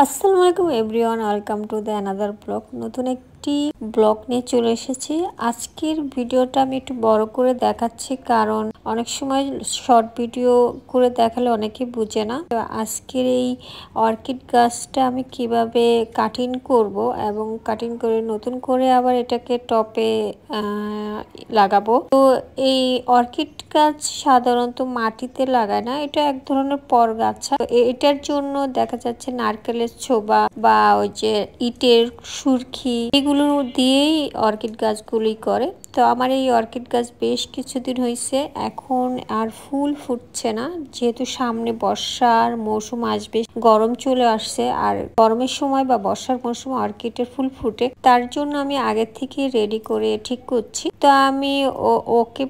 আসসালামু আলাইকুম everyone, welcome to the another blog. নতুন একটি ব্লগ নিয়ে চলে এসেছি। আজকের ভিডিওটা আমি একটু বড় করে দেখাচ্ছি, কারণ অনেক সময় শর্ট ভিডিও করে দেখালে অনেকে বুঝে না। তো আজকের এই অর্কিড গাছটা আমি কিভাবে কাটিং করব এবং কাটিং করে নতুন করে আবার এটাকে টপে লাগাবো। তো এই অর্কিড গাছ সাধারণত মাটিতে লাগায় না, এটা এক ধরনের পরগাছা। এটার জন্য দেখা যাচ্ছে নারকেলের ছোবা বা ওই যে ইটের সুরকি এগুলো দিয়েই অর্কিড গাছগুলি করে। তো আমার এই অর্কিড গাছ বেশ কিছুদিন হয়েছে, এখন আর ফুল ফুটছে না, যেহেতু সামনে বর্ষার মৌসুম আসবে, গরম চলে আসছে, আর গরমের সময় বা বর্ষার মৌসুমে অর্কিডের ফুল ফুটে, তার জন্য আমি আগে থেকে রেডি করে ঠিক করছি। তো আমি ওকে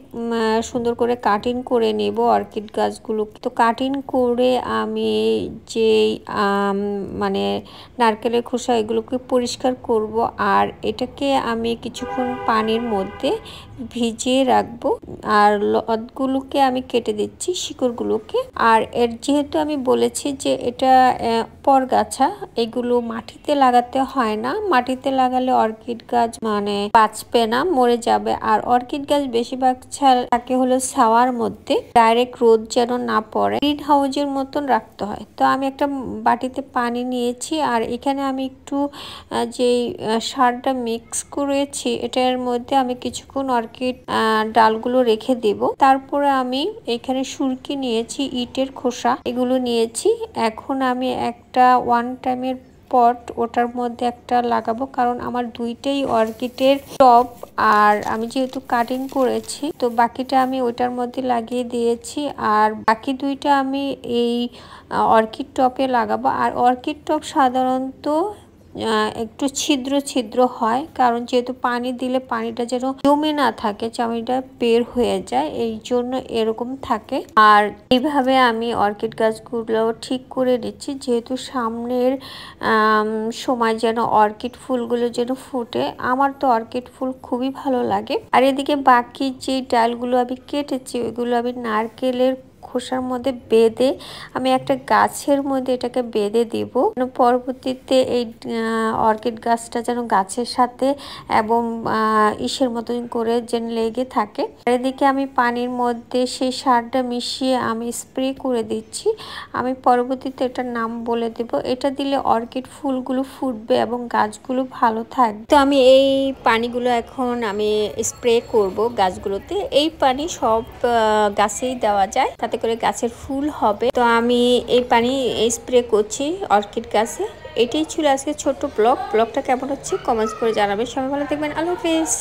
সুন্দর করে কাটিং করে নেব অর্কিড গাছগুলো। তো কাটিং করে আমি যে মানে নারকেলের খোসা এগুলোকে পরিষ্কার করব, আর এটাকে আমি কিছুক্ষণ পানির মধ্যে ভিজিয়ে রাখবো। আর লতগুলোকে আমি কেটে দিচ্ছি, শিকড়গুলোকে। আর এর যেহেতু আমি বলেছি যে এটা পরগাছা, এগুলো মাটিতে লাগাতে হয় না, মাটিতে লাগালে অর্কিড গাছ মানে বাঁচবে না, মরে যাবে। আর অর্কিড গাছ বেশিরভাগ থাকে হলো ছাওয়ার মধ্যে, ডাইরেক্ট রোদ যেন না পড়ে, গ্রিন হাউসের মতন রাখতে হয়। তো আমি একটা বাটিতে পানি নিয়েছি, আর এখানে আমি একটু যে সারটা মিক্স করেছি এটার মধ্যে আমি কিছুক্ষণ অর্কিড ডালগুলো রেখে দেব। তারপরে আমি এখানে সুরকি নিয়েছি, ইটের খোসা এগুলো নিয়েছি। এখন আমি একটা ওয়ান টাইমের পট ওটার মধ্যে একটা লাগাবো, কারণ আমার দুইটাই অর্কিডের টপ, আর আমি যেহেতু কাটিং করেছি তো বাকিটা আমি ওইটার মধ্যে লাগিয়ে দিয়েছি, আর বাকি দুইটা আমি এই অর্কিড টপে লাগাবো। আর অর্কিড টপ সাধারণত একটু ছিদ্র ছিদ্র হয়, কারণ যেহেতু পানি দিলে পানিটা যেন জমে না থাকে, চামড়িটা বের হয়ে যায়, এই জন্য এরকম থাকে। আর এইভাবে আমি অর্কিড গাছগুলো ঠিক করে নিচ্ছি, যেহেতু সামনের সময় যেন অর্কিড ফুলগুলো যেন ফুটে। আমার তো অর্কিড ফুল খুবই ভালো লাগে। আর এদিকে বাকি যে ডালগুলো আমি কেটেছি ওইগুলো আমি নারকেলের খোসার মধ্যে বেঁধে আমি একটা গাছের মধ্যে এটাকে বেঁধে দিব, পরবর্তীতে এই অর্কিড গাছটা যেন গাছের সাথে এবং ইসের মতন করে যেন লেগে থাকে। এদিকে আমি পানির মধ্যে সেই সারটা মিশিয়ে আমি স্প্রে করে দিচ্ছি। আমি পরবর্তীতে এটার নাম বলে দেব। এটা দিলে অর্কিড ফুলগুলো ফুটবে এবং গাছগুলো ভালো থাকবে। তো আমি এই পানিগুলো এখন আমি স্প্রে করব গাছগুলোতে। এই পানি সব গাছেই দেওয়া যায়, তাতে করে গাছের ফুল হবে। তো আমি এই পানি স্প্রে করছি অর্কিড গাছে। এটাই ছিল আজকে ছোট্ট ব্লগটা কেমন হচ্ছে কমেন্টস করে জানাবেন। সবাই ভালো থাকবেন। আল্লাহ হাফেজ।